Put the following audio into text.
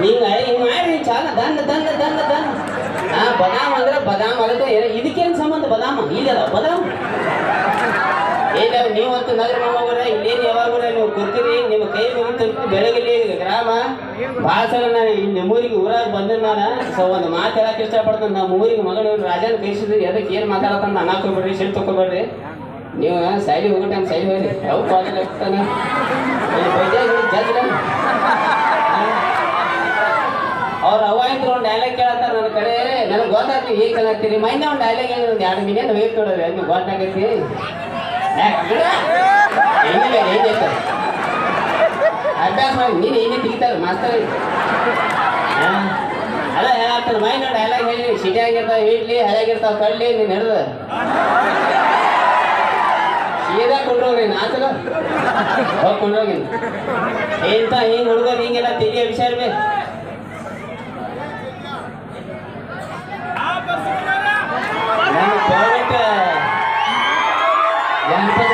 ಹಿಂಗೆ ಮಾಡಿ ಚಾಲ ದನ್ನ ದನ್ನ ದನ್ನ ದನ್ನ ಬದಾಮ್ ಅಂದ್ರೆ ಬದಾಮ್ ಅದಕ್ಕೆ ಇದಕ್ಕೇನು ಸಂಬಂಧ ಬದಾಮ ಈಗದ ಬದಾಮ್ ಇಲ್ಲ ನೀವಂತೂ ನಗರ ಮಾಮವರ ಇಲ್ಲೇನು ಯಾವಾಗರ ನೀವು ಕೂರ್ತೀರಿ ನಿಮ್ಮ ಕೈ ಮುಗಿತು ಬೆಳಗ್ಗೆ ಗ್ರಾಮ ಭಾಳ ಸಲ ನಾನು ನಿಮ್ಮೂರಿಗೆ ಊರಾಗ ಬಂದ ನಾನು ಸೊ ಒಂದು ಮಾತು ಹೇಳಕ್ಕೆ ಇಷ್ಟಪಡ್ತಾನೆ ನಮ್ಮ ಊರಿಗೆ ಮಗಳು ರಾಜನ ಕೈಸಿದ್ರಿ ಅದಕ್ಕೆ ಏನು ಮಾತಾಡತಾನೆ ನಾನು ಹಾಕೋಬೇಡ್ರಿ ಸಿಟ್ಟು ತಗೋಬೇಡ್ರಿ ನೀವು ಸೈಲಿ ಹೋಗೋ ಟೈಮ್ ಸೈಲಿ ಹೋಗ್ರಿ ಯಾವ ಕಾಲೇಜ್ ಹೋಗ್ತಾನೆ ಜಡ್ಜ್ ಅವ್ರು ಅವಾಗಿದ್ರು ಒಂದು ಡೈಲಾಗ್ ಕೇಳತ್ತಾರ ನನ್ನ ಕಡೆ ನನಗೆ ಗೊತ್ತಾಗ್ತಿ ಹೇಗೆ ಕಲಾಗ್ತೀರಿ ಮೈಂದ ಒಂದು ಡೈಲಾಗ್ ಹೇಳಿ ಒಂದು 2 ಮಿನಿಟ್ ವೇಟ್ ಕೊಡೋದು ಹಂಗೆ ಗೊತ್ತಾಗೈತಿ ಅಭ್ಯಾಸ ಮಾಡಿ ನೀನು ಏನೇ ತೆಗಿತಾರೆ ಮಾಸ್ತರ್ ಅಲ್ಲ ಹೇಳ್ತಾನೆ ಮೈಂಡ್ ಡೈಲಾಗ್ ಹೇಳಿ ಸಿಟಿ ಆಗಿರ್ತಾವ ಇಡ್ಲಿ ಹಳೆಯಾಗಿರ್ತಾವ ಕಡ್ಲಿ ನೀನು ಹಿಡ್ದು ಸೀದಾ ಕೊಂಡ್ರೋಗಿ ನಾಚಲ ಹೋಗಿ ಕೊಂಡ್ರೋಗಿ ಎಂತ ಹಿಂಗೆ ಹುಡುಗರು ಹಿಂಗೆಲ್ಲ ತೆಗಿಯೋ ವಿಚಾರ ಬೇ ನನ್ನ ಫೇವ್ರೇಟ್